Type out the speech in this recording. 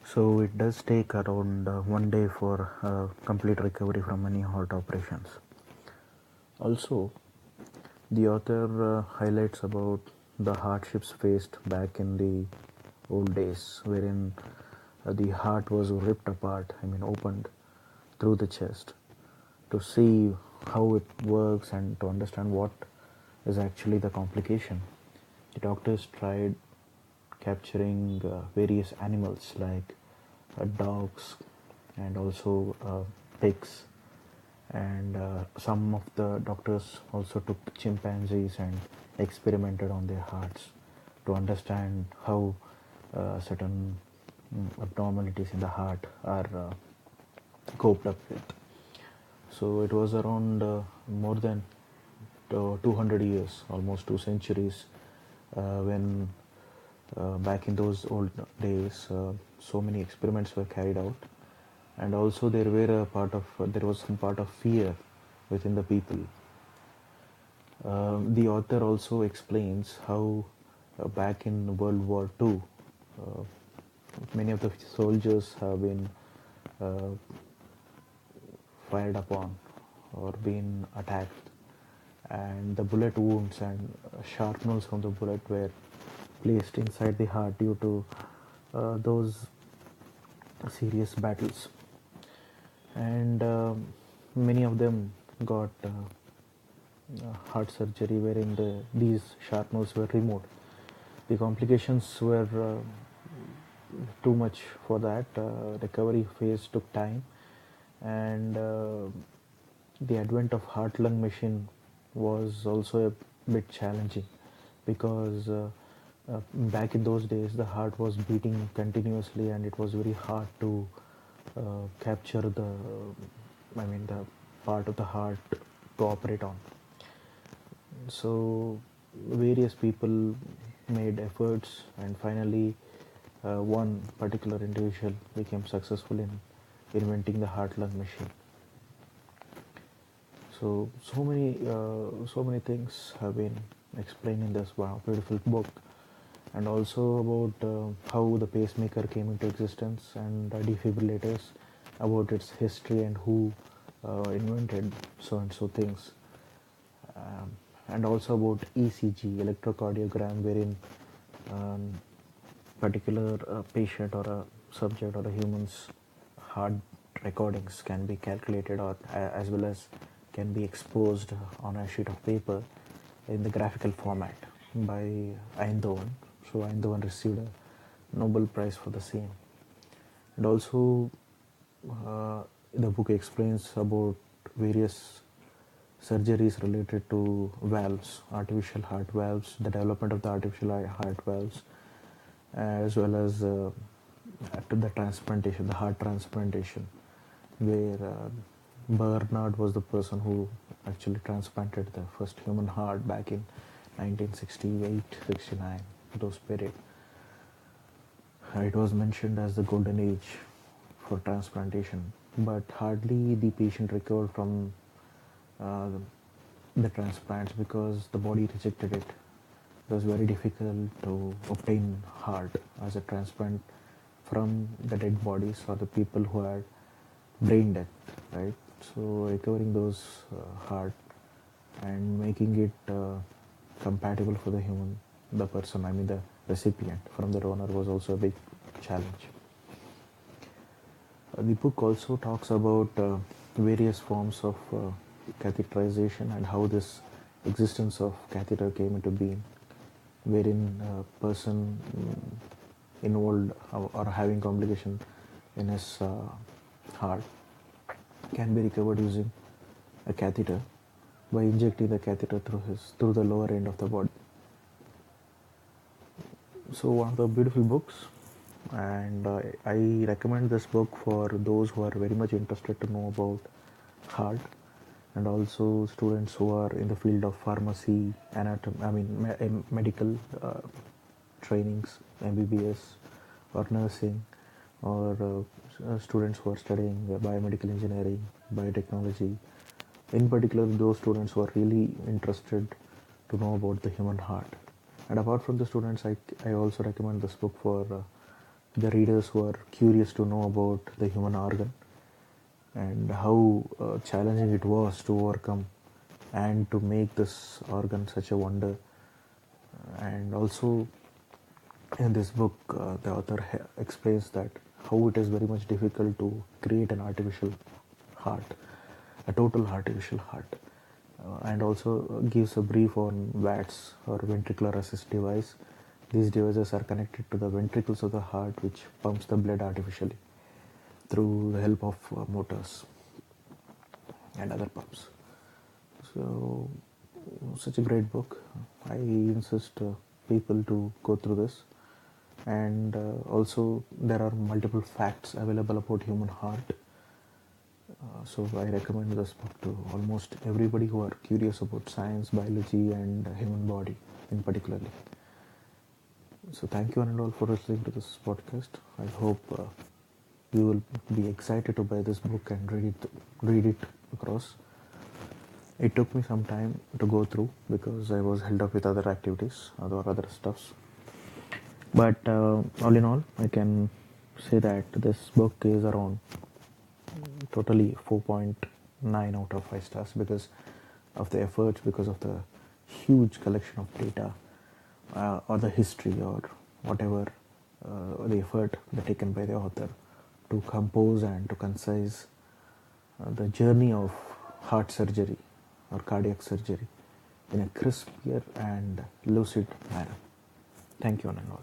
So it does take around 1 day for complete recovery from any heart operations. Also, the author highlights about the hardships faced back in the old days, wherein the heart was ripped apart, opened through the chest to see how it works and to understand what is actually the complication. The doctors tried capturing various animals like dogs and also pigs, and some of the doctors also took chimpanzees and experimented on their hearts to understand how certain abnormalities in the heart are coped up with. So it was around more than 200 years, almost 2 centuries, when back in those old days, so many experiments were carried out, and also there was some part of fear within the people. The author also explains how back in World War II, uh, many of the soldiers have been uh, fired upon or been attacked, and the bullet wounds and shrapnels from the bullet were placed inside the heart due to those serious battles, and many of them got heart surgery wherein these shrapnels were removed. The complications were too much for that. Recovery phase took time, and the advent of heart-lung machine was also a bit challenging because back in those days the heart was beating continuously and it was very hard to capture the part of the heart to operate on. So various people made efforts, and finally one particular individual became successful in inventing the heart lung machine. So many things have been explained in this beautiful book, and also about how the pacemaker came into existence, and defibrillators, about its history and who invented so and so things, um, and also about ECG, electrocardiogram, wherein um, particular patient or a subject or a human's heart recordings can be calculated, or as well as can be exposed on a sheet of paper in the graphical format by Eindhoven. So Eindhoven received a Nobel Prize for the same. And also uh, the book explains about various surgeries related to valves, artificial heart valves, the development of the artificial heart valves, as well as to the transplantation, the heart transplantation, where Bernard was the person who actually transplanted the first human heart back in 1968-69, those period. It was mentioned as the golden age for transplantation, but hardly the patient recovered from uh, the transplants because the body rejected it. It was very difficult to obtain heart as a transplant from the dead bodies or the people who had brain death, right? So recovering those heart and making it compatible for the human, the person, the recipient from the donor, was also a big challenge. The book also talks about various forms of catheterization and how this existence of catheter came into being, wherein a person involved or having complication in his heart can be recovered using a catheter by injecting the catheter through the lower end of the body. So one of the beautiful books, and I recommend this book for those who are very much interested to know about heart, and also students who are in the field of pharmacy, anatomy, medical trainings, MBBS or nursing, or students who are studying biomedical engineering, biotechnology. In particular, those students who are really interested to know about the human heart. And apart from the students, I also recommend this book for the readers who are curious to know about the human organ and how challenging it was to overcome and to make this organ such a wonder. And also in this book, the author explains that how it is very much difficult to create an artificial heart, a total artificial heart, and also gives a brief on VATS or ventricular assist device. These devices are connected to the ventricles of the heart, which pumps the blood artificially through the help of motors and other pumps. So, such a great book. I insist people to go through this. And also, there are multiple facts available about human heart. So I recommend this book to almost everybody who are curious about science, biology, and human body in particularly. So thank you and all for listening to this podcast. I hope you will be excited to buy this book and read it across. It took me some time to go through because I was held up with other activities or other stuffs. But all in all, I can say that this book is around totally 4.9 out of 5 stars because of the efforts, because of the huge collection of data or the history or whatever the effort taken by the author to compose and to concise the journey of heart surgery or cardiac surgery in a crisp, clear and lucid manner. Thank you one and all.